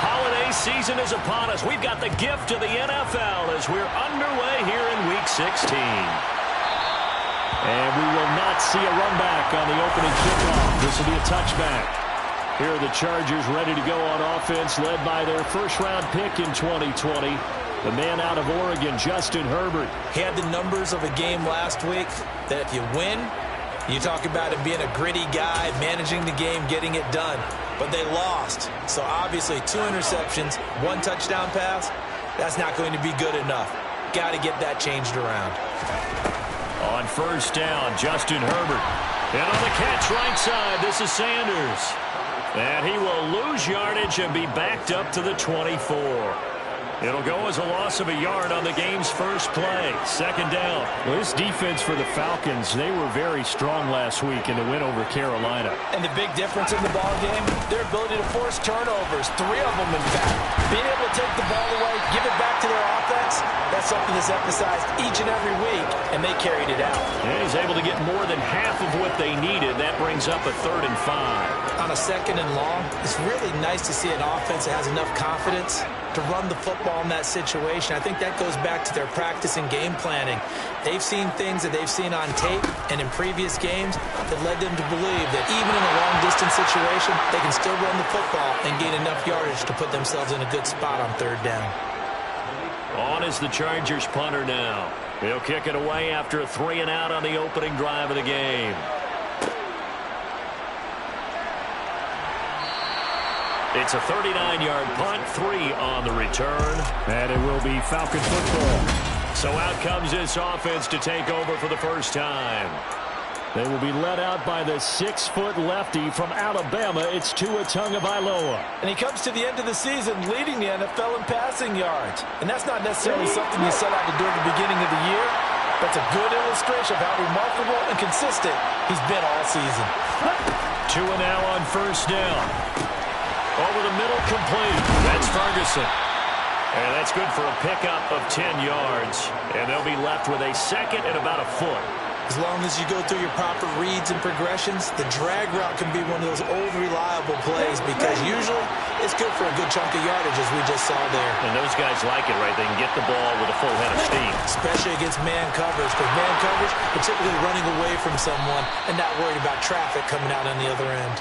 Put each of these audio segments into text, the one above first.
holiday season is upon us. We've got the gift of the NFL as we're underway here in Week 16. And we will not see a run back on the opening kickoff. This will be a touchback. Here are the Chargers ready to go on offense, led by their first-round pick in 2020. The man out of Oregon, Justin Herbert. He had the numbers of a game last week that if you win, you talk about him being a gritty guy, managing the game, getting it done. But they lost. So obviously 2 interceptions, 1 touchdown pass, that's not going to be good enough. Got to get that changed around. On first down, Justin Herbert. And on the catch right side, this is Sanders. And he will lose yardage and be backed up to the 24. It'll go as a loss of a yard on the game's first play. Second down. Well, this defense for the Falcons, they were very strong last week in the win over Carolina. And the big difference in the ball game, their ability to force turnovers, 3 of them in fact. Being able to take the ball away, give it back to their offense, that's something that's emphasized each and every week, and they carried it out. And he's able to get more than half of what they needed. That brings up a 3rd and 5. On a 2nd and long, it's really nice to see an offense that has enough confidence to run the football in that situation. I think that goes back to their practice and game planning. They've seen things that they've seen on tape and in previous games that led them to believe that even in a long-distance situation, they can still run the football and gain enough yardage to put themselves in a good spot on 3rd down. On is the Chargers punter now. He'll kick it away after a 3 and out on the opening drive of the game. It's a 39-yard punt, 3 on the return. And it will be Falcon football. So out comes this offense to take over for the first time. They will be led out by the 6-foot lefty from Alabama. It's Tua Tagovailoa. And he comes to the end of the season leading the NFL in passing yards. And that's not necessarily something you set out to do at the beginning of the year. That's a good illustration of how remarkable and consistent he's been all season. Tua now on first down. Over the middle, complete. That's Ferguson. And that's good for a pickup of 10 yards. And they'll be left with a 2nd and about a foot. As long as you go through your proper reads and progressions, the drag route can be one of those old reliable plays because usually it's good for a good chunk of yardage as we just saw there. And those guys like it, right? They can get the ball with a full head of steam. Especially against man coverage because man coverage, they're typically running away from someone and not worried about traffic coming out on the other end.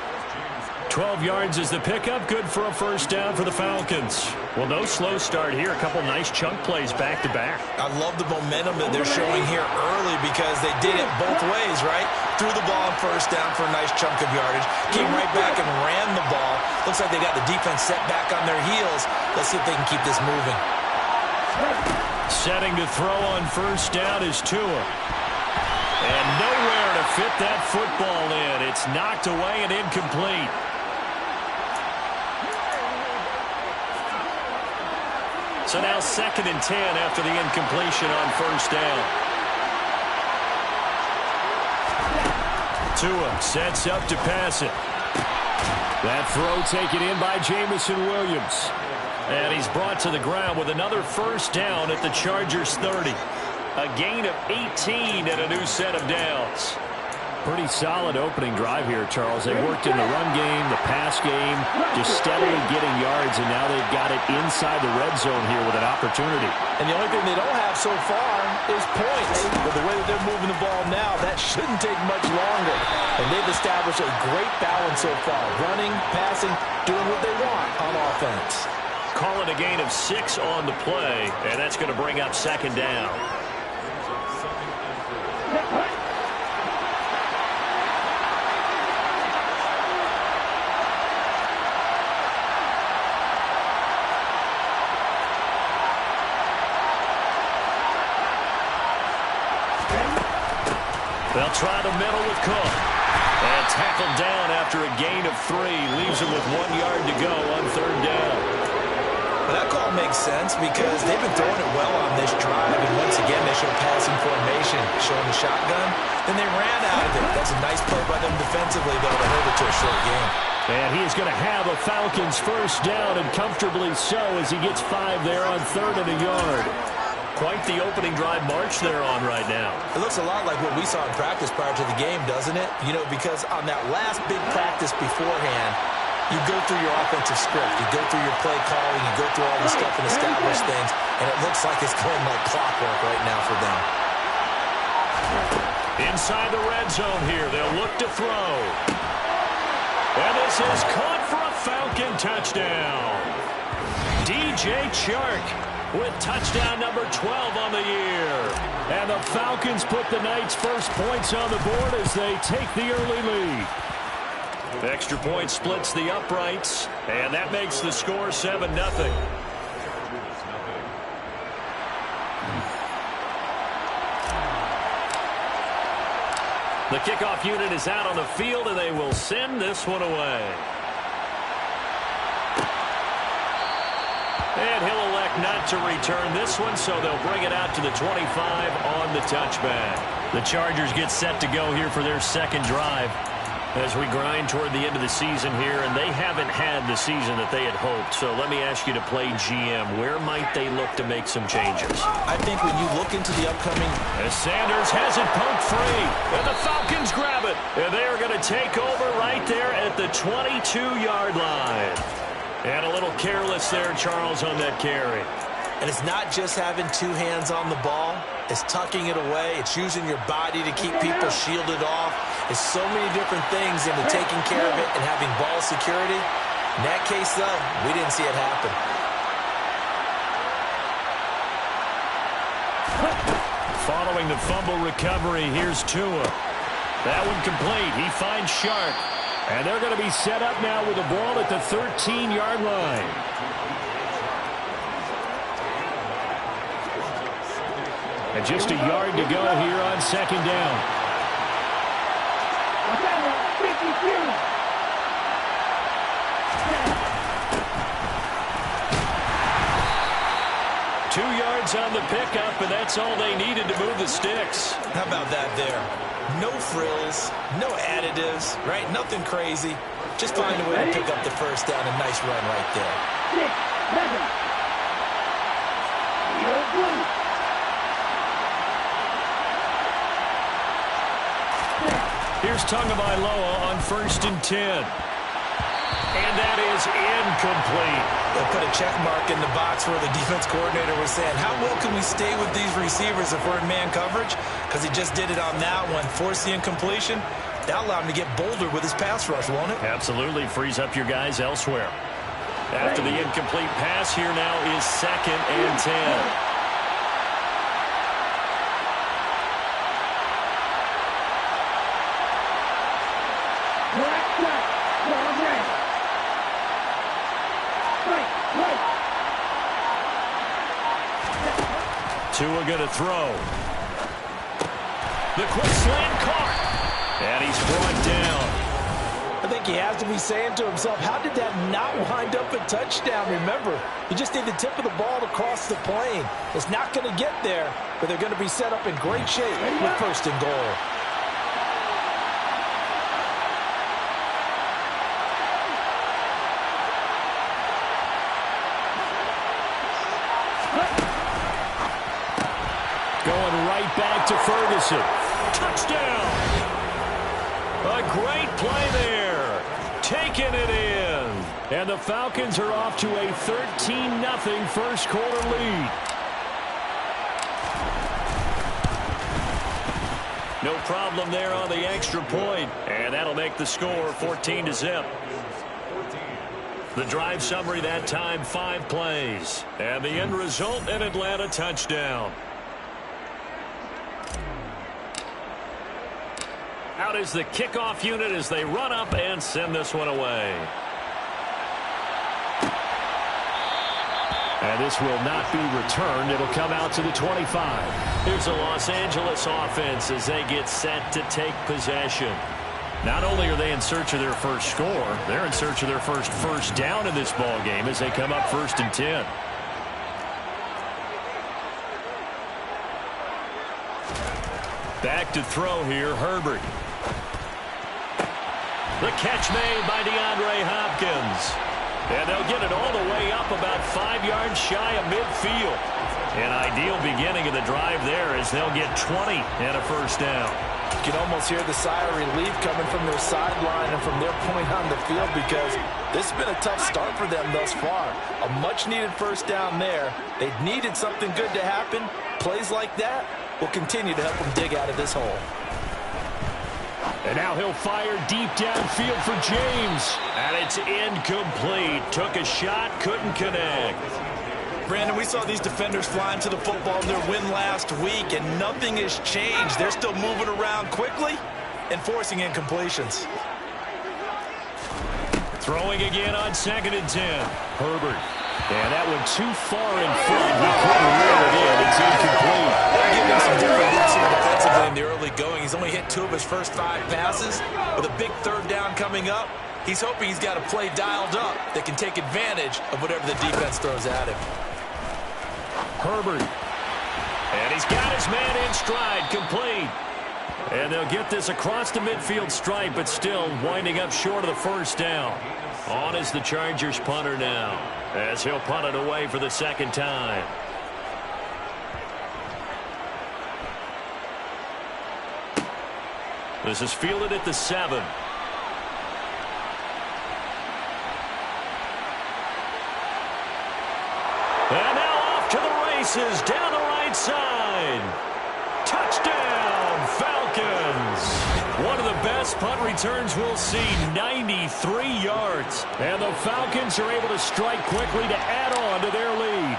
12 yards is the pickup. Good for a first down for the Falcons. Well, no slow start here. A couple nice chunk plays back-to-back. I love the momentum that they're showing here early because they did it both ways, right? Threw the ball on first down for a nice chunk of yardage. Came right back and ran the ball. Looks like they got the defense set back on their heels. Let's see if they can keep this moving. Setting to throw on first down is Tua. And nowhere to fit that football in. It's knocked away and incomplete. So now 2nd and 10 after the incompletion on first down. Tua sets up to pass it. That throw taken in by Jamison Williams. And he's brought to the ground with another first down at the Chargers 30. A gain of 18 and a new set of downs. Pretty solid opening drive here, Charles. They worked in the run game, the pass game, just steadily getting yards, and now they've got it inside the red zone here with an opportunity. And the only thing they don't have so far is points. But the way that they're moving the ball now, that shouldn't take much longer. And they've established a great balance so far. Running, passing, doing what they want on offense. Calling a gain of 6 on the play, and that's going to bring up 2nd down. They'll try the middle with Cook. And tackled down after a gain of 3. Leaves him with 1 yard to go on 3rd down. Well, that call makes sense because they've been throwing it well on this drive. And once again, they show passing formation, showing the shotgun. Then they ran out of it. That's a nice play by them defensively, though, to hold it to a short game. And he is going to have a Falcons first down, and comfortably so as he gets 5 there on 3rd and a yard. Quite the opening drive march they're on right now. It looks a lot like what we saw in practice prior to the game, doesn't it? You know, because on that last big practice beforehand, You go through your offensive script. You go through your play calling. You go through all the stuff and establish things, and it looks like it's going like clockwork right now for them. Inside the red zone here, they'll look to throw. And this is caught for a Falcon touchdown. DJ Chark with touchdown number 12 on the year. And the Falcons put the night's first points on the board as they take the early lead. The extra point splits the uprights, and that makes the score 7-0. The kickoff unit is out on the field, and they will send this one away. And he'll elect not to return this one, so they'll bring it out to the 25 on the touchback. The Chargers get set to go here for their second drive as we grind toward the end of the season here, and they haven't had the season that they had hoped. So let me ask you to play GM. Where might they look to make some changes? I think when you look into the upcoming... As Sanders has it poked free, and the Falcons grab it. And they are going to take over right there at the 22-yard line. And a little careless there, Charles, on that carry. And it's not just having two hands on the ball. It's tucking it away. It's using your body to keep people shielded off. It's so many different things into taking care of it and having ball security. In that case, though, we didn't see it happen. Following the fumble recovery, here's Tua. That one complete. He finds Shark. And they're going to be set up now with the ball at the 13-yard line. And just a yard to go here on second down. Two yards on the pickup, and that's all they needed to move the sticks. How about that there? No frills, no additives, right? Nothing crazy. Just find a way to pick up the first down. A nice run right there. Here's Tagovailoa on 1st and 10. And that is incomplete. They'll put a check mark in the box where the defense coordinator was saying, how well can we stay with these receivers if we're in man coverage? Because he just did it on that one, forced the incompletion. That'll allow him to get bolder with his pass rush, won't it? Absolutely. Frees up your guys elsewhere. After the incomplete pass, here now is 2nd and 10. Tua going to throw. The quick slant caught. And he's brought down. I think he has to be saying to himself, how did that not wind up a touchdown? Remember, you just need the tip of the ball to cross the plane. It's not going to get there, but they're going to be set up in great shape with 1st and goal. Going right back to Ferguson. Touchdown! A great play there. Taking it in. And the Falcons are off to a 13-0 first quarter lead. No problem there on the extra point. And that'll make the score 14-0. The drive summary that time, 5 plays. And the end result, an Atlanta touchdown. Out is the kickoff unit as they run up and send this one away. And this will not be returned. It'll come out to the 25. Here's the Los Angeles offense as they get set to take possession. Not only are they in search of their first score, they're in search of their first down in this ball game as they come up 1st and 10. Back to throw here, Herbert. The catch made by DeAndre Hopkins. And they'll get it all the way up about 5 yards shy of midfield. An ideal beginning of the drive there as they'll get 20 and a first down. You can almost hear the sigh of relief coming from their sideline and from their point on the field, because this has been a tough start for them thus far. A much-needed first down there. They needed something good to happen. Plays like that will continue to help them dig out of this hole. And now he'll fire deep downfield for James. And it's incomplete. Took a shot, couldn't connect. Brandon, we saw these defenders flying to the football in their win last week, and nothing has changed. They're still moving around quickly and forcing incompletions. Throwing again on 2nd and 10. Herbert. And that went too far in front. He couldn't reel it in. It's incomplete. They're giving him some different looks here defensively in the early going. He's only hit 2 of his first 5 passes. With a big 3rd down coming up, he's hoping he's got a play dialed up that can take advantage of whatever the defense throws at him. Herbert. And he's got his man in stride, complete. And they'll get this across the midfield stripe, but still winding up short of the first down. On is the Chargers punter now, as he'll punt it away for the 2nd time. This is fielded at the 7. And now off to the races down the right side. Touchdown, Falcons. One of the best punt returns we'll see, 93 yards. And the Falcons are able to strike quickly to add on to their lead.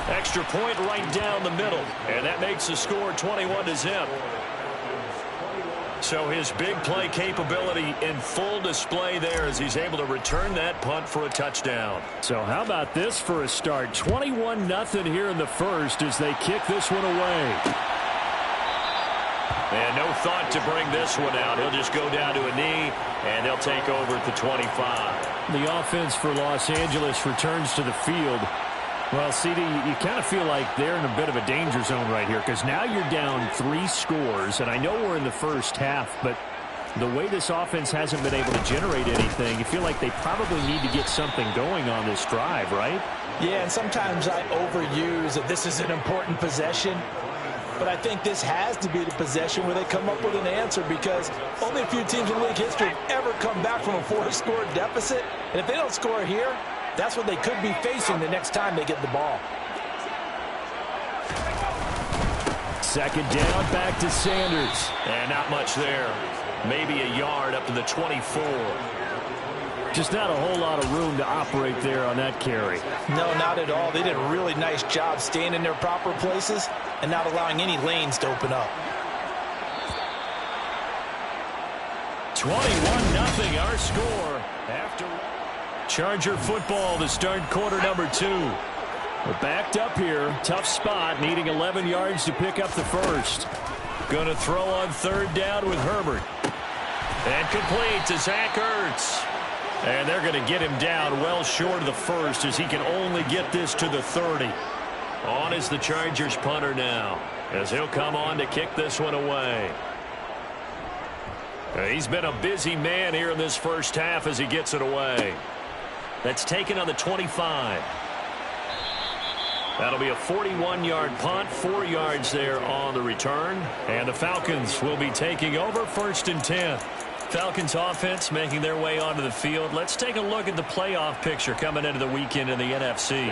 Extra point right down the middle. And that makes the score 21-0. So his big play capability in full display there as he's able to return that punt for a touchdown. So how about this for a start? 21-0 here in the first as they kick this one away. And no thought to bring this one out. He'll just go down to a knee, and they'll take over at the 25. The offense for Los Angeles returns to the field. Well, CD, you kind of feel like they're in a bit of a danger zone right here, because now you're down 3 scores, and I know we're in the first half, but the way this offense hasn't been able to generate anything, you feel like they probably need to get something going on this drive, right? Yeah, and sometimes I overuse that this is an important possession, but I think this has to be the possession where they come up with an answer, because only a few teams in league history have ever come back from a 4-score deficit, and if they don't score here, that's what they could be facing the next time they get the ball. 2nd down, back to Sanders. And not much there. Maybe a yard up to the 24. Just not a whole lot of room to operate there on that carry. No, not at all. They did a really nice job staying in their proper places and not allowing any lanes to open up. 21-0 our score after Charger football to start quarter number 2. We're backed up here. Tough spot, needing 11 yards to pick up the first. Going to throw on 3rd down with Herbert. And complete to Zach Ertz. And they're going to get him down well short of the first as he can only get this to the 30. On is the Chargers punter now as he'll come on to kick this one away. He's been a busy man here in this first half as he gets it away. That's taken on the 25. That'll be a 41-yard punt, 4 yards there on the return. And the Falcons will be taking over 1st and 10. Falcons offense making their way onto the field. Let's take a look at the playoff picture coming into the weekend in the NFC.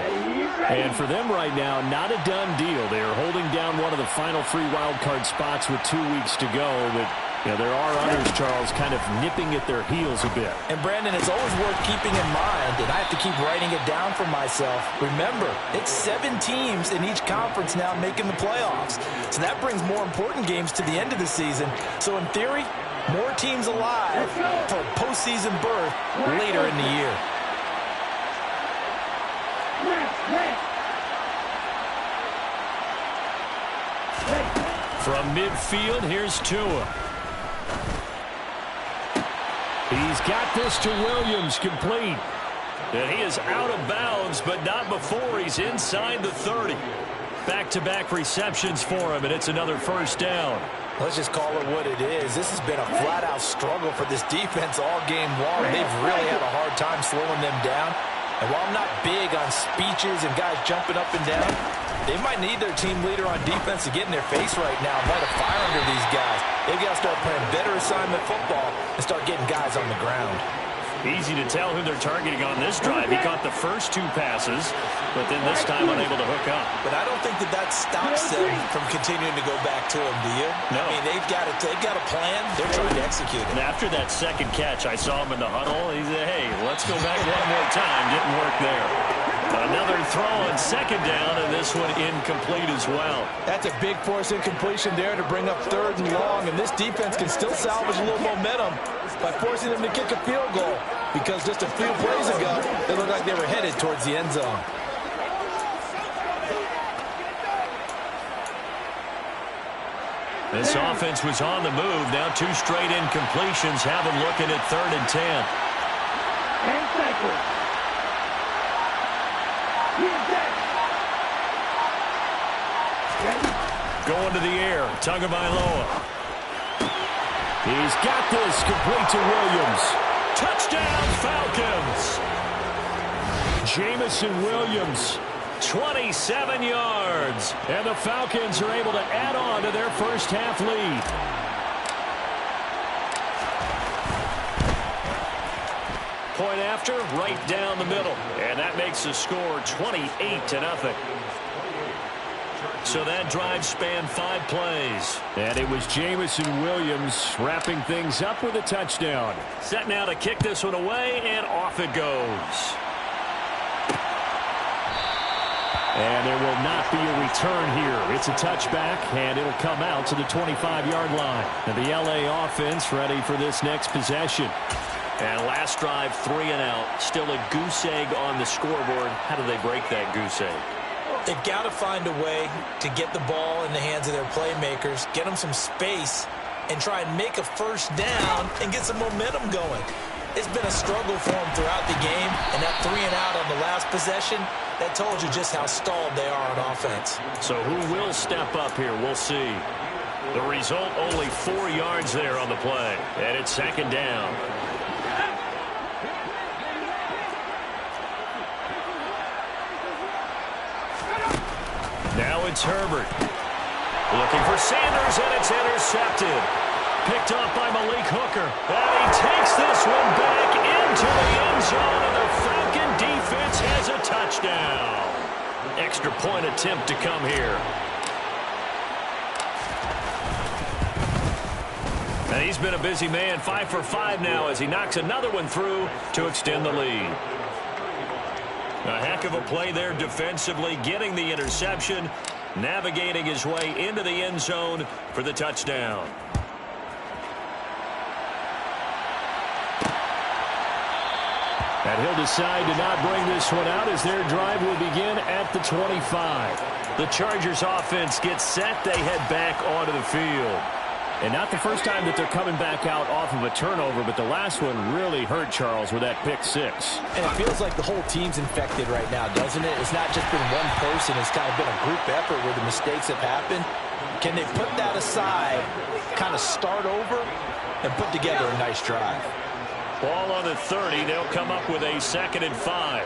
And for them right now, not a done deal. They are holding down one of the final 3 wildcard spots with 2 weeks to go. But you know, there are others, Charles, kind of nipping at their heels a bit. And, Brandon, it's always worth keeping in mind, and I have to keep writing it down for myself. Remember, it's 7 teams in each conference now making the playoffs. So that brings more important games to the end of the season. So, in theory, more teams alive for a postseason berth later in the year. From midfield, here's Tua. He's got this to Williams, complete. And he is out of bounds, but not before he's inside the 30. Back-to-back receptions for him, and it's another first down. Let's just call it what it is. This has been a flat-out struggle for this defense all game long. They've really had a hard time slowing them down. And while I'm not big on speeches and guys jumping up and down, they might need their team leader on defense to get in their face right now and light a fire under these guys. They've got to start playing better assignment football and start getting guys on the ground. Easy to tell who they're targeting on this drive. He caught the first 2 passes, but then this time unable to hook up. But I don't think that stops them from continuing to go back to him, do you? No. I mean, they've got a plan. They're trying to execute it. And after that second catch, I saw him in the huddle. He said, hey, let's go back one more time. Didn't work there. Another throw on second down, and this one incomplete as well. That's a big force incompletion there to bring up 3rd and long, and this defense can still salvage a little momentum by forcing them to kick a field goal, because just a few plays ago, it looked like they were headed towards the end zone. This offense was on the move. Now 2 straight incompletions have them looking at 3rd and 10. Going to the air. Tagovailoa. He's got this, complete to Williams. Touchdown, Falcons. Jamison Williams, 27 yards. and the Falcons are able to add on to their first half lead. Point after, right down the middle. And that makes the score 28-0. So that drive spanned 5 plays. And it was Jamison Williams wrapping things up with a touchdown. Set now to kick this one away, and off it goes. And there will not be a return here. It's a touchback, and it'll come out to the 25-yard line. And the LA offense ready for this next possession. And last drive, 3 and out. Still a goose egg on the scoreboard. How do they break that goose egg? They've got to find a way to get the ball in the hands of their playmakers, get them some space, and try and make a first down and get some momentum going. It's been a struggle for them throughout the game, and that 3 and out on the last possession, that told you just how stalled they are on offense. So who will step up here? We'll see. The result, only 4 yards there on the play. And it's 2nd down. Now it's Herbert. Looking for Sanders, and it's intercepted. Picked off by Malik Hooker. And he takes this one back into the end zone, and the Falcon defense has a touchdown. Extra point attempt to come here. And he's been a busy man, 5 for 5 now as he knocks another one through to extend the lead. A heck of a play there defensively, getting the interception, navigating his way into the end zone for the touchdown. And he'll decide to not bring this one out as their drive will begin at the 25. The Chargers offense gets set. They head back onto the field. And not the first time that they're coming back out off of a turnover, but the last one really hurt Charles with that pick 6. And it feels like the whole team's infected right now, doesn't it? It's not just been one person. It's kind of been a group effort where the mistakes have happened. Can they put that aside, kind of start over, and put together a nice drive? Ball on the 30. They'll come up with a 2nd and 5.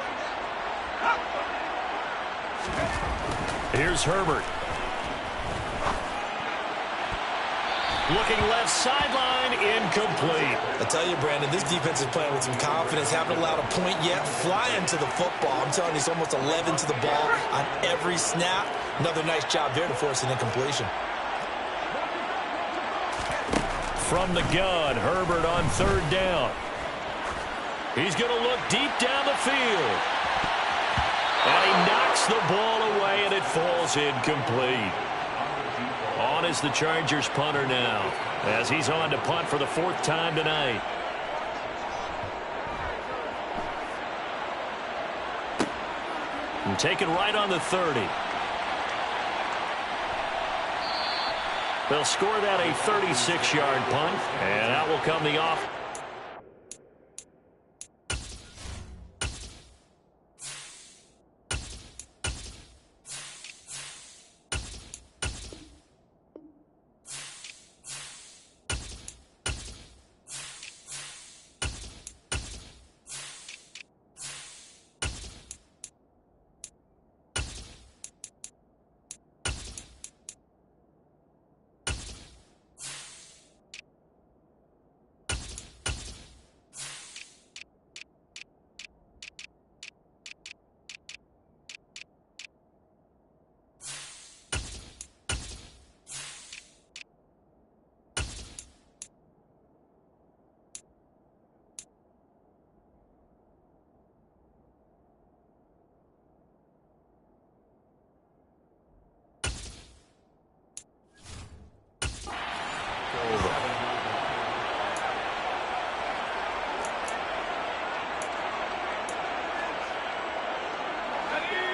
Here's Herbert. Looking left sideline, incomplete. I tell you, Brandon, this defense is playing with some confidence. Haven't allowed a point yet. Flying to the football. I'm telling you, it's almost 11 to the ball on every snap. Another nice job there to force an incompletion. From the gun, Herbert on 3rd down. He's going to look deep down the field. And he knocks the ball away, and it falls incomplete. On is the Chargers punter now, as he's on to punt for the 4th time tonight. And taken right on the 30. They'll score that a 36-yard punt, and out will come the off.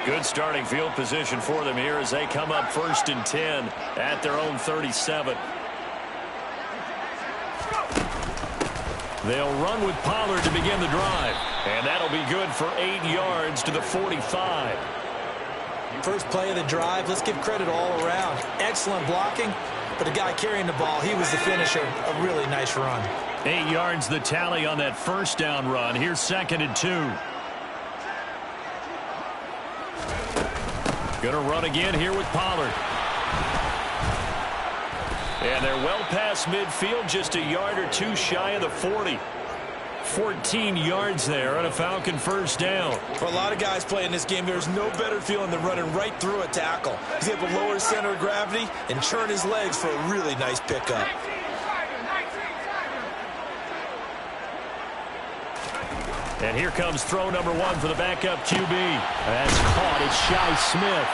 Good starting field position for them here as they come up 1st and 10 at their own 37. They'll run with Pollard to begin the drive. And that'll be good for 8 yards to the 45. First play of the drive, let's give credit all around. Excellent blocking, but the guy carrying the ball, he was the finisher. A really nice run. 8 yards the tally on that first down run. Here's 2nd and 2. Gonna run again here with Pollard. And they're well past midfield, just a yard or two shy of the 40. 14 yards there on a Falcon first down. For a lot of guys playing this game, there's no better feeling than running right through a tackle. He's able to lower his center of gravity and churn his legs for a really nice pickup. And here comes throw number 1 for the backup QB. That's caught. It's Shi Smith.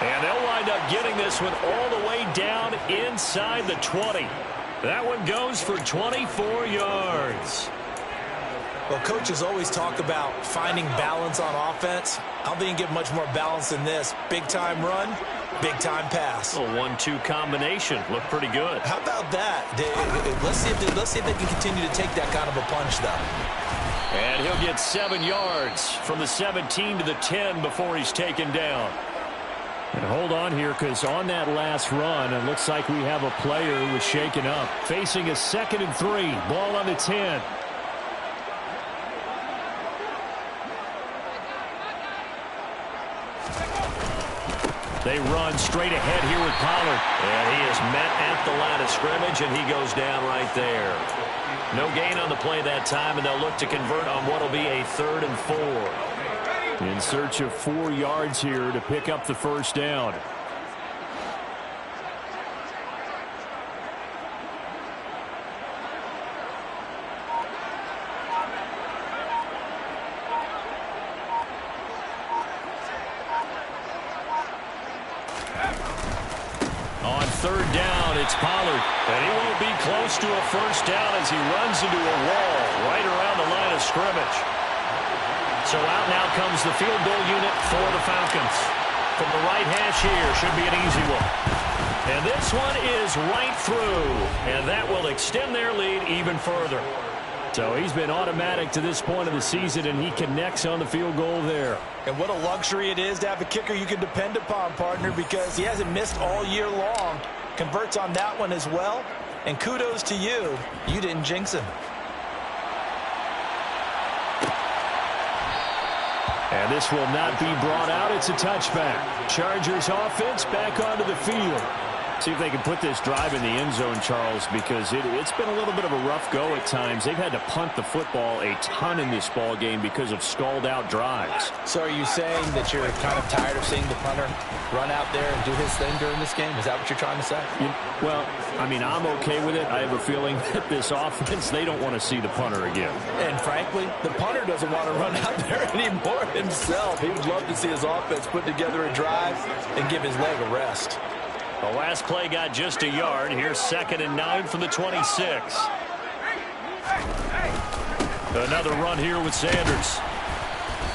And they'll wind up getting this one all the way down inside the 20. That one goes for 24 yards. Well, coaches always talk about finding balance on offense. I don't think you can get much more balance than this. Big-time run, big-time pass. A 1-2 combination. Looked pretty good. How about that? Let's see if they can continue to take that kind of a punch, though. And he'll get 7 yards from the 17 to the 10 before he's taken down. And hold on here, because on that last run, it looks like we have a player who was shaken up. Facing a 2nd and 3. Ball on the 10. They run straight ahead here with Pollard. And he is met at the line of scrimmage, and he goes down right there. No gain on the play that time, and they'll look to convert on what will be a 3rd and 4. In search of 4 yards here to pick up the first down. On 3rd down, it's Pollard. And he won't be close to a first down as he runs into a wall right around the line of scrimmage. So out now comes the field goal unit for the Falcons. From the right hash here, should be an easy one. And this one is right through. And that will extend their lead even further. So he's been automatic to this point of the season, and he connects on the field goal there. And what a luxury it is to have a kicker you can depend upon, partner, because he hasn't missed all year long. Converts on that one as well. And kudos to you. You didn't jinx him. And this will not be brought out. It's a touchback. Chargers offense back onto the field. See if they can put this drive in the end zone, Charles, because it's been a little bit of a rough go at times. They've had to punt the football a ton in this ball game because of stalled-out drives. So are you saying that you're kind of tired of seeing the punter run out there and do his thing during this game? Is that what you're trying to say? Well, I mean, I'm okay with it. I have a feeling that this offense, they don't want to see the punter again. And frankly, the punter doesn't want to run out there anymore himself. He would love to see his offense put together a drive and give his leg a rest. The last play got just a yard. Here's 2nd and 9 from the 26. Another run here with Sanders.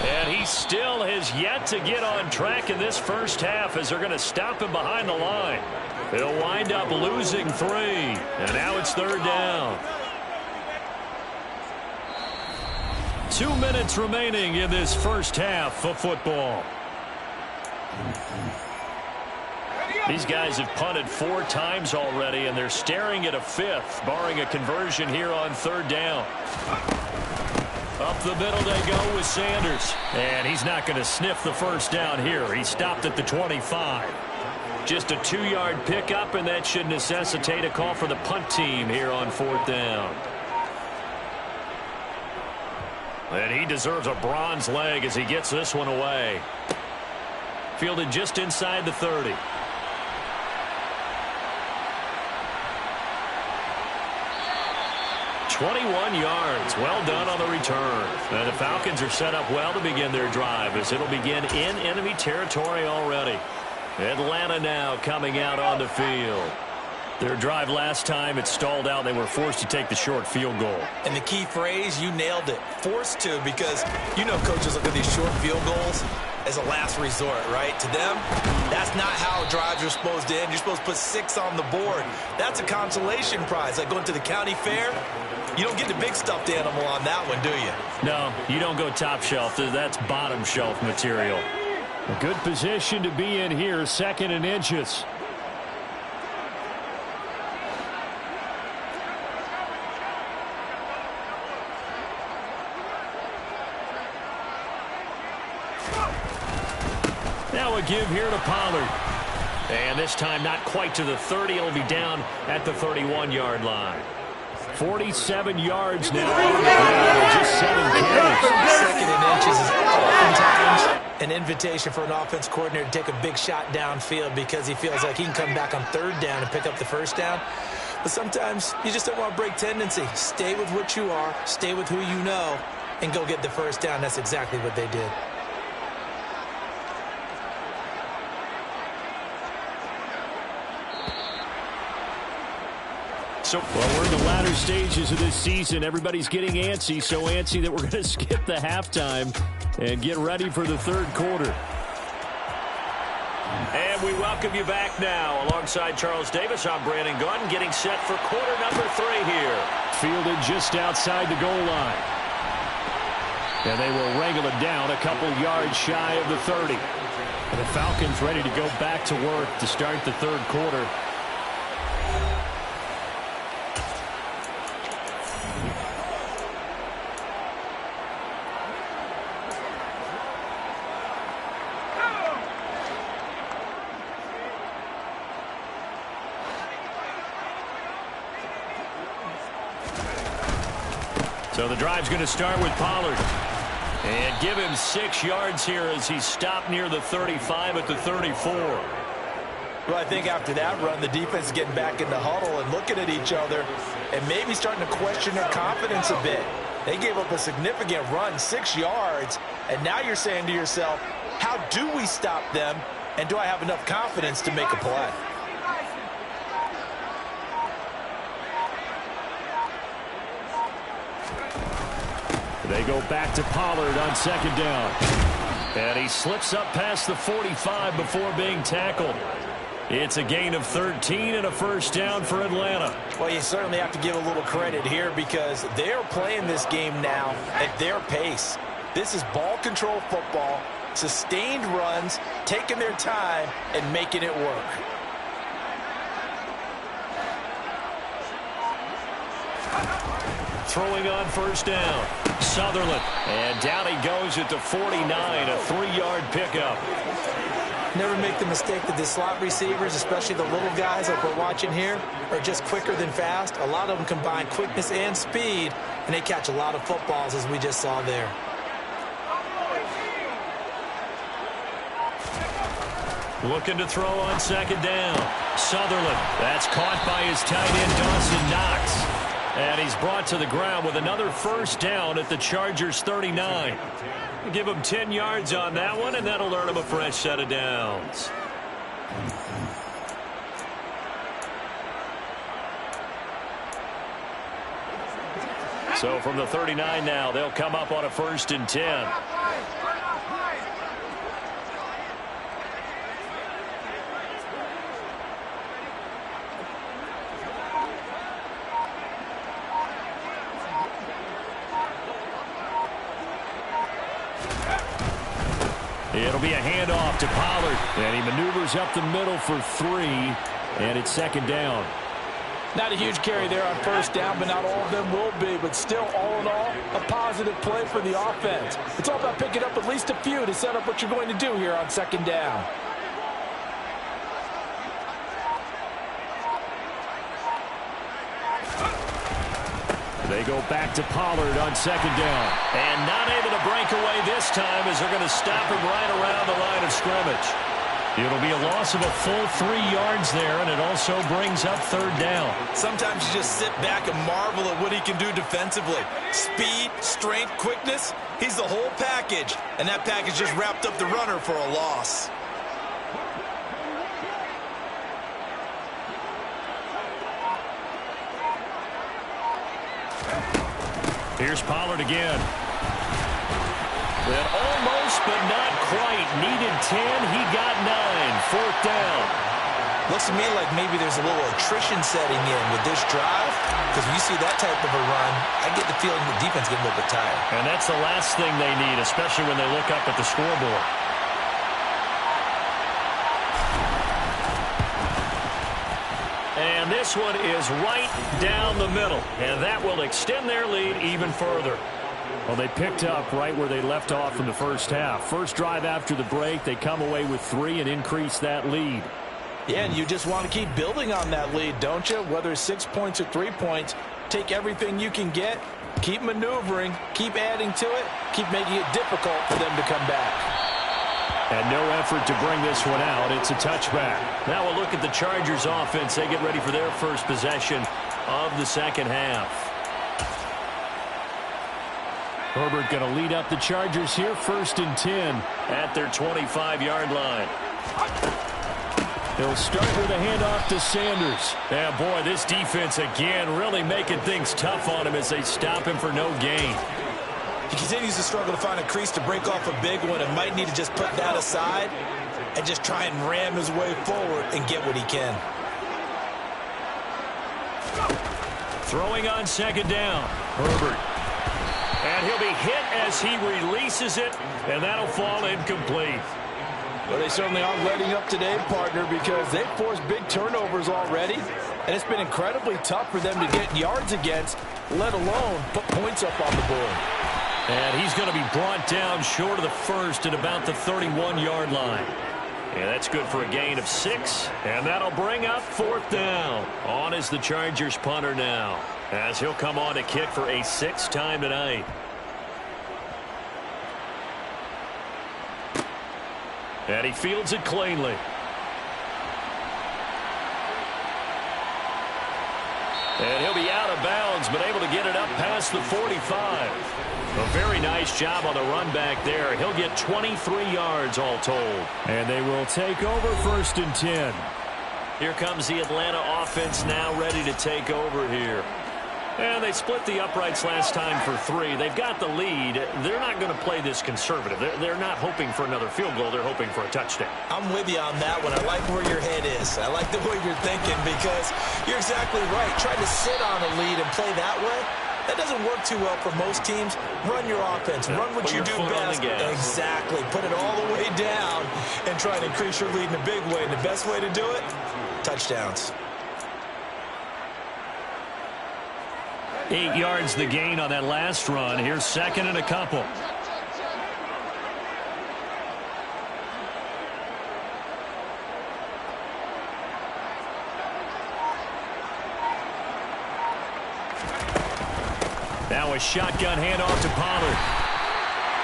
And he still has yet to get on track in this first half as they're going to stop him behind the line. He'll wind up losing 3. And now it's 3rd down. 2 minutes remaining in this first half of football. These guys have punted 4 times already, and they're staring at a 5th, barring a conversion here on 3rd down. Up the middle they go with Sanders. And he's not going to sniff the first down here. He stopped at the 25. Just a 2-yard pickup, and that should necessitate a call for the punt team here on 4th down. And he deserves a bronze leg as he gets this one away. Fielded just inside the 30. 21 yards. Well done on the return. And the Falcons are set up well to begin their drive as it'll begin in enemy territory already. Atlanta now coming out on the field. Their drive last time, it stalled out. They were forced to take the short field goal. And the key phrase, you nailed it. Forced to, because you know coaches look at these short field goals as a last resort, right? To them, that's not how drives are supposed to end. You're supposed to put 6 on the board. That's a consolation prize, like going to the county fair. You don't get the big stuffed animal on that one, do you? No, you don't go top shelf. That's bottom shelf material. A good position to be in here, 2nd and inches. Now a give here to Pollard. And this time not quite to the 30. It'll be down at the 31-yard line. 47 yards now. Just 7 carries. 2nd and inches is oftentimes an invitation for an offense coordinator to take a big shot downfield because he feels like he can come back on 3rd down and pick up the 1st down. But sometimes you just don't want to break tendency. Stay with what you are, stay with who you know, and go get the 1st down. That's exactly what they did. Well, we're in the latter stages of this season. Everybody's getting antsy, so antsy that we're going to skip the halftime and get ready for the 3rd quarter. And we welcome you back now. Alongside Charles Davis, I'm Brandon Gunn, getting set for quarter number 3 here. Fielded just outside the goal line. And they will wrangle it down a couple yards shy of the 30. And the Falcons ready to go back to work to start the 3rd quarter. So the drive's going to start with Pollard. And give him 6 yards here as he's stopped near the 35 at the 34. Well, I think after that run, the defense is getting back in the huddle and looking at each other and maybe starting to question their confidence a bit. They gave up a significant run, 6 yards, and now you're saying to yourself, how do we stop them, and do I have enough confidence to make a play? They go back to Pollard on 2nd down. And he slips up past the 45 before being tackled. It's a gain of 13 and a 1st down for Atlanta. Well, you certainly have to give a little credit here because they're playing this game now at their pace. This is ball control football, sustained runs, taking their time, and making it work. Throwing on 1st down. Sutherland. And down he goes at the 49, a 3-yard pickup. Never make the mistake that the slot receivers, especially the little guys like we're watching here, are just quicker than fast. A lot of them combine quickness and speed, and they catch a lot of footballs, as we just saw there. Looking to throw on 2nd down. Sutherland. That's caught by his tight end, Dawson Knox. And he's brought to the ground with another 1st down at the Chargers' 39. Give him 10 yards on that one, and that'll earn him a fresh set of downs. So from the 39 now, they'll come up on a 1st and 10. It'll be a handoff to Pollard. And he maneuvers up the middle for 3. And it's 2nd down. Not a huge carry there on 1st down, but not all of them will be. But still, all in all, a positive play for the offense. It's all about picking up at least a few to set up what you're going to do here on 2nd down. They go back to Pollard on 2nd down. And not able to break away this time as they're going to stop him right around the line of scrimmage. It'll be a loss of a full 3 yards there, and it also brings up 3rd down. Sometimes you just sit back and marvel at what he can do defensively. Speed, strength, quickness, he's the whole package. And that package just wrapped up the runner for a loss. Here's Pollard again. And almost, but not quite, needed 10. He got 9. Fourth down. Looks to me like maybe there's a little attrition setting in with this drive, because when you see that type of a run, I get the feeling the defense getting a little bit tired. And that's the last thing they need, especially when they look up at the scoreboard. And this one is right down the middle, and that will extend their lead even further. Well, they picked up right where they left off in the first half. First drive after the break, they come away with 3 and increase that lead. Yeah, and you just want to keep building on that lead, don't you? Whether it's 6 points or 3 points, take everything you can get, keep maneuvering, keep adding to it, keep making it difficult for them to come back. And no effort to bring this one out. It's a touchback. Now we'll look at the Chargers offense. They get ready for their first possession of the second half. Herbert going to lead up the Chargers here, 1st and 10. At their 25-yard line. He'll start with a handoff to Sanders. Yeah, boy, this defense again really making things tough on him as they stop him for no gain. He continues to struggle to find a crease to break off a big one and might need to just put that aside and just try and ram his way forward and get what he can. Throwing on second down. Herbert. And he'll be hit as he releases it, and that'll fall incomplete. Well, they certainly aren't letting up today, partner, because they've forced big turnovers already, and it's been incredibly tough for them to get yards against, let alone put points up on the board. And he's going to be brought down short of the first at about the 31-yard line. And that's good for a gain of 6, and that'll bring up 4th down. On is the Chargers punter now, as he'll come on to kick for a 6th time tonight. And he fields it cleanly. And he'll be out of bounds, but able to get it up past the 45. A very nice job on the run back there. He'll get 23 yards all told. And they will take over 1st and 10. Here comes the Atlanta offense now ready to take over here. And they split the uprights last time for 3. They've got the lead. They're not going to play this conservative. They're not hoping for another field goal. They're hoping for a touchdown. I'm with you on that one. I like where your head is. I like the way you're thinking because you're exactly right. Trying to sit on a lead and play that way, that doesn't work too well for most teams. Run your offense. Run what you do best. Exactly. Put it all the way down and try to increase your lead in a big way. And the best way to do it, touchdowns. 8 yards the gain on that last run. Here's 2nd and a couple. Now a shotgun handoff to Pollard.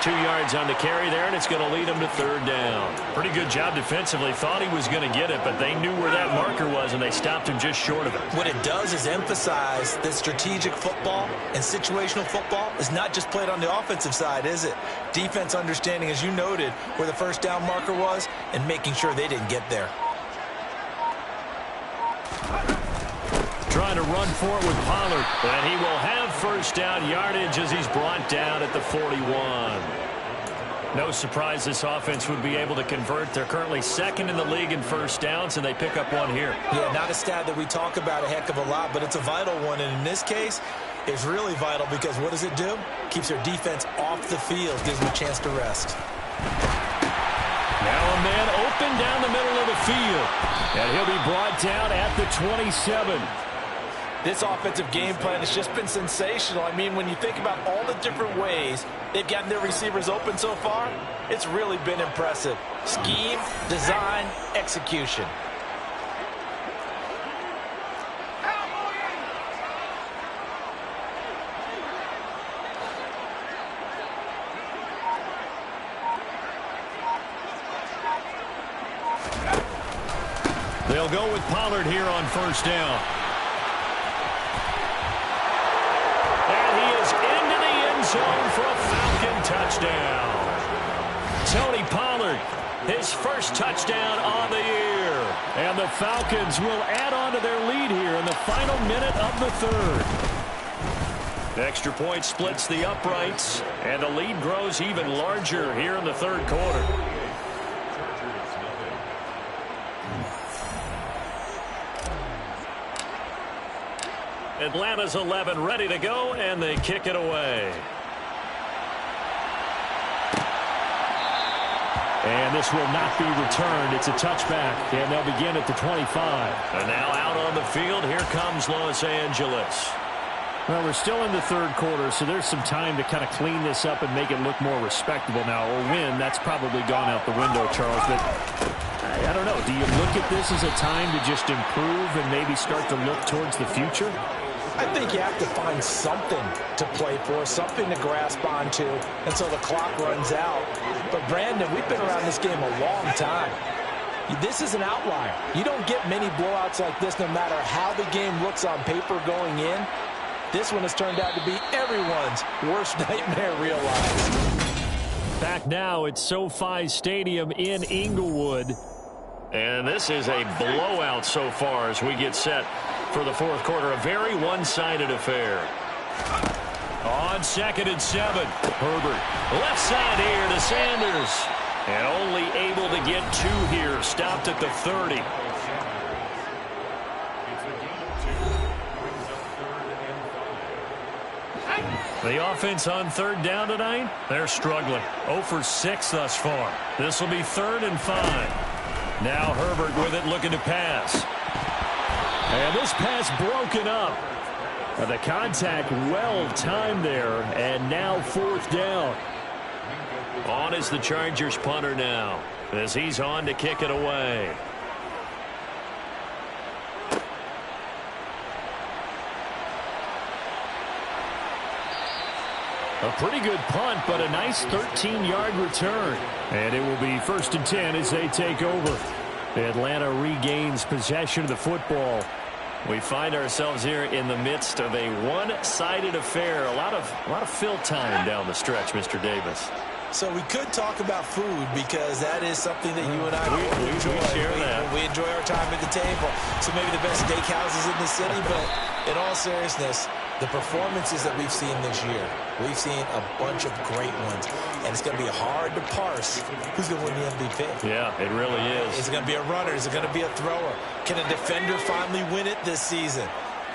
2 yards on the carry there, and it's going to lead him to 3rd down. Pretty good job defensively. Thought he was going to get it, but they knew where that marker was, and they stopped him just short of it. What it does is emphasize that strategic football and situational football is not just played on the offensive side, is it? Defense understanding, as you noted, where the 1st down marker was and making sure they didn't get there. Trying to run for it with Pollard. And he will have 1st down yardage as he's brought down at the 41. No surprise this offense would be able to convert. They're currently 2nd in the league in 1st downs, and they pick up 1 here. Yeah, not a stat that we talk about a heck of a lot, but it's a vital one. And in this case, it's really vital because what does it do? Keeps their defense off the field, gives them a chance to rest. Now a man open down the middle of the field. And he'll be brought down at the 27. This offensive game plan has just been sensational. I mean, when you think about all the different ways they've gotten their receivers open so far, it's really been impressive. Scheme, design, execution. They'll go with Pollard here on 1st down. Zone for a Falcon touchdown. Tony Pollard, his 1st touchdown on the year. And the Falcons will add on to their lead here in the final minute of the 3rd. Extra point splits the uprights, and the lead grows even larger here in the 3rd quarter. Atlanta's 11 ready to go, and they kick it away. And this will not be returned. It's a touchback, and they'll begin at the 25. And now out on the field, here comes Los Angeles. Well, we're still in the third quarter, so there's some time to kind of clean this up and make it look more respectable now. Or win, that's probably gone out the window, Charles. But I don't know. Do you look at this as a time to just improve and maybe start to look towards the future? I think you have to find something to play for, something to grasp onto until the clock runs out. But, Brandon, we've been around this game a long time. This is an outlier. You don't get many blowouts like this no matter how the game looks on paper going in. This one has turned out to be everyone's worst nightmare realized. Back now at SoFi Stadium in Inglewood. And this is a blowout so far as we get set for the fourth quarter. A very one-sided affair. On 2nd and 7, Herbert. Left side here to Sanders. And only able to get 2 here. Stopped at the 30. The offense on 3rd down tonight, they're struggling. 0 for 6 thus far. This will be 3rd and 5. Now Herbert with it, looking to pass. And this pass broken up. The contact well timed there, and now 4th down. On is the Chargers punter now, as he's on to kick it away. A pretty good punt, but a nice 13-yard return. And it will be 1st and 10 as they take over. Atlanta regains possession of the football. We find ourselves here in the midst of a one-sided affair. A lot of fill time down the stretch, Mr. Davis. So we could talk about food because that is something that you and I enjoy. We enjoy our time at the table. So maybe the best steakhouses in the city, but in all seriousness, the performances that we've seen this year, we've seen a bunch of great ones, and it's going to be hard to parse who's going to win the MVP. Yeah, it really is. Is it going to be a runner? Is it going to be a thrower? Can a defender finally win it this season?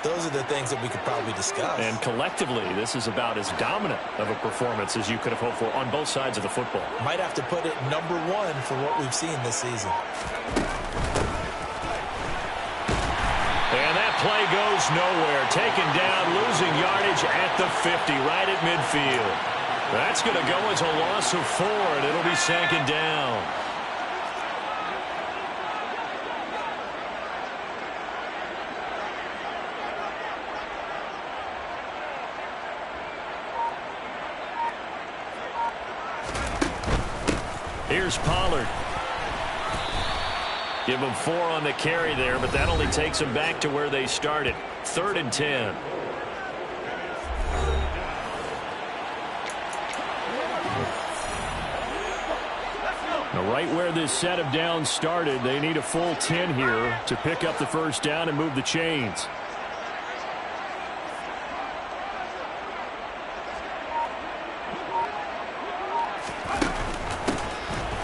Those are the things that we could probably discuss. And collectively, this is about as dominant of a performance as you could have hoped for on both sides of the football. Might have to put it #1 for what we've seen this season. And that play goes nowhere. Taken down, losing yardage at the 50, right at midfield. That's going to go as a loss of 4, and it'll be 2nd down. Here's Pollard. Give them 4 on the carry there, but that only takes them back to where they started. 3rd and 10. Now, right where this set of downs started, they need a full 10 here to pick up the 1st down and move the chains.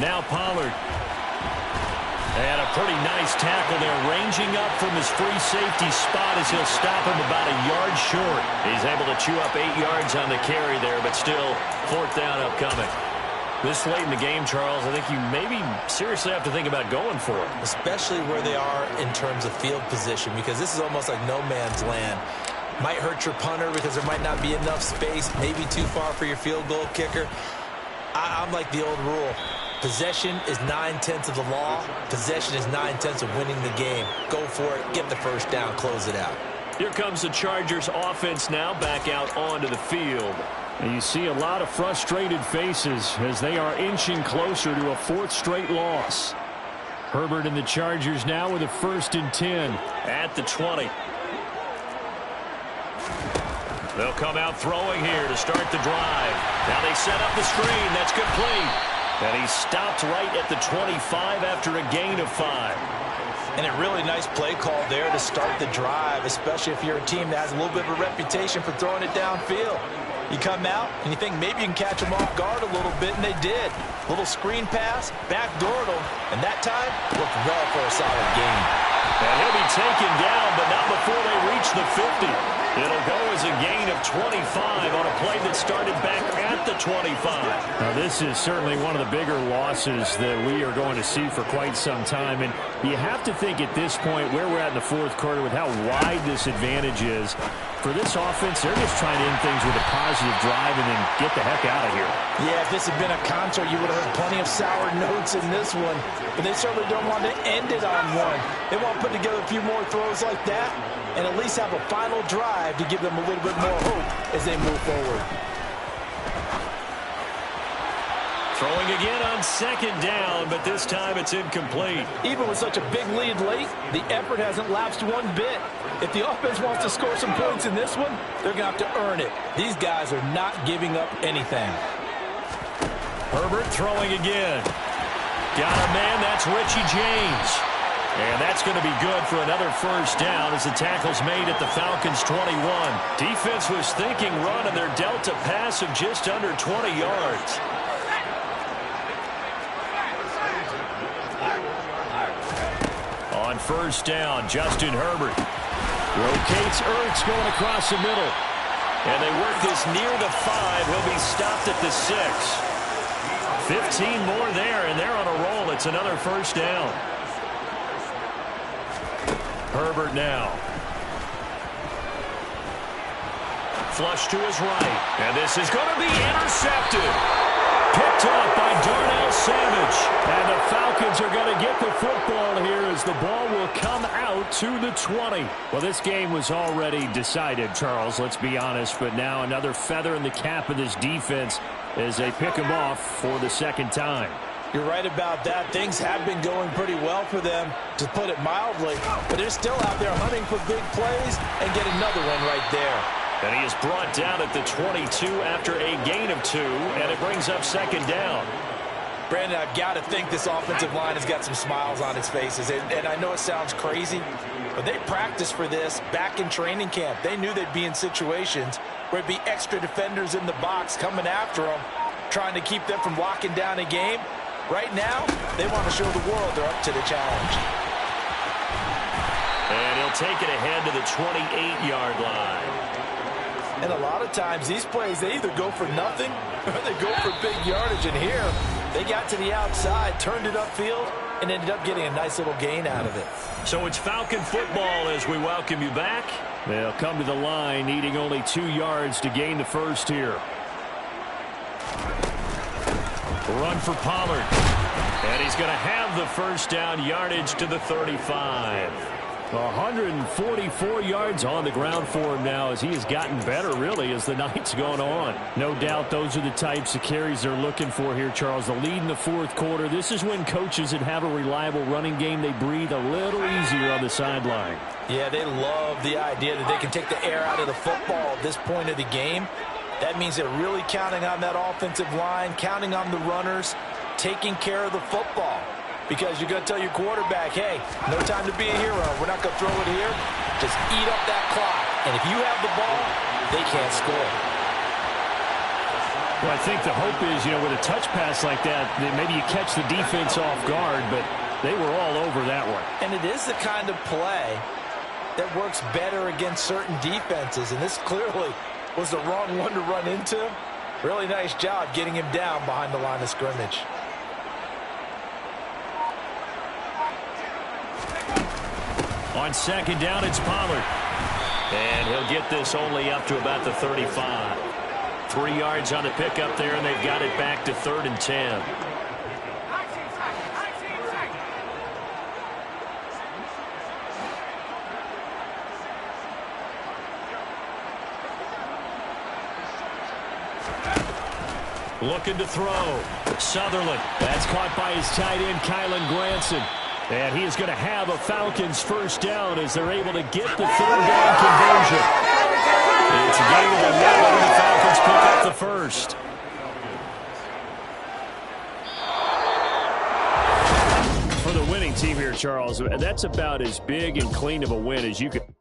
Now Pollard. And a pretty nice tackle there, ranging up from his free safety spot as he'll stop him about a yard short. He's able to chew up 8 yards on the carry there, but still 4th down upcoming. This late in the game, Charles, I think you maybe seriously have to think about going for it. Especially where they are in terms of field position, because this is almost like no man's land. Might hurt your punter because there might not be enough space, maybe too far for your field goal kicker. I'm like the old rule. Possession is 9/10 of the law. Possession is 9/10 of winning the game. Go for it. Get the 1st down. Close it out. Here comes the Chargers offense now back out onto the field. And you see a lot of frustrated faces as they are inching closer to a 4th straight loss. Herbert and the Chargers now with a 1st and 10. At the 20. They'll come out throwing here to start the drive. Now they set up the screen. That's complete. And he stopped right at the 25 after a gain of 5. And a really nice play call there to start the drive, especially if you're a team that has a little bit of a reputation for throwing it downfield. You come out and you think maybe you can catch them off guard a little bit, and they did. Little screen pass, backdoored them, and that time looked well for a solid gain. And he'll be taken down, but not before they reach the 50. It'll go as a gain of 25 on a play that started back at the 25. Now, this is certainly one of the bigger losses that we are going to see for quite some time. And you have to think at this point where we're at in the fourth quarter with how wide this advantage is. For this offense, they're just trying to end things with a positive drive and then get the heck out of here. Yeah, if this had been a concert, you would have heard plenty of sour notes in this one. But they certainly don't want to end it on one. They want to put together a few more throws like that and at least have a final drive to give them a little bit more hope as they move forward. Throwing again on second down, but this time it's incomplete. Even with such a big lead late, the effort hasn't lapsed one bit. If the offense wants to score some points in this one, they're going to have to earn it. These guys are not giving up anything. Herbert throwing again. Got a man, that's Richie James. And that's going to be good for another first down as the tackle's made at the Falcons' 21. Defense was thinking run, and they're dealt a pass of just under 20 yards. On first down, Justin Herbert rotates Ertz going across the middle. And they work this near the 5. He'll be stopped at the 6. 15 more there, and they're on a roll. It's another first down. Herbert now. Flush to his right. And this is going to be intercepted. Picked up by Darnell Savage. And the Falcons are going to get the football here as the ball will come out to the 20. Well, this game was already decided, Charles, let's be honest. But now another feather in the cap of this defense as they pick him off for the second time. You're right about that. Things have been going pretty well for them, to put it mildly. But they're still out there hunting for big plays and get another one right there. And he is brought down at the 22 after a gain of 2, and it brings up second down. Brandon, I've got to think this offensive line has got some smiles on its faces. And I know it sounds crazy, but they practiced for this back in training camp. They knew they'd be in situations where it'd be extra defenders in the box coming after them, trying to keep them from locking down a game. Right now, they want to show the world they're up to the challenge. And he'll take it ahead to the 28-yard line. And a lot of times, these plays, they either go for nothing or they go for big yardage. And here, they got to the outside, turned it upfield, and ended up getting a nice little gain out of it. So it's Falcon football as we welcome you back. They'll come to the line, needing only 2 yards to gain the first here. Run for Pollard. And he's going to have the first down, yardage to the 35. 144 yards on the ground for him now as he has gotten better, really, as the night's gone on. No doubt those are the types of carries they're looking for here, Charles. The lead in the fourth quarter. This is when coaches that have a reliable running game, they breathe a little easier on the sideline. Yeah, they love the idea that they can take the air out of the football at this point of the game. That means they're really counting on that offensive line, counting on the runners, taking care of the football. Because you're going to tell your quarterback, hey, no time to be a hero. We're not going to throw it here. Just eat up that clock. And if you have the ball, they can't score. Well, I think the hope is, with a touch pass like that, that maybe you catch the defense off guard, but they were all over that one. And it is the kind of play that works better against certain defenses. And this clearly was the wrong one to run into. Really nice job getting him down behind the line of scrimmage. On second down, it's Pollard. And he'll get this only up to about the 35. 3 yards on the pickup there, and they've got it back to 3rd and 10. Looking to throw. Sutherland. That's caught by his tight end, Kylan Granson. And he is going to have a Falcons first down as they're able to get the 3rd down conversion. It's a game of 11, and the Falcons pick up the first. For the winning team here, Charles, that's about as big and clean of a win as you could.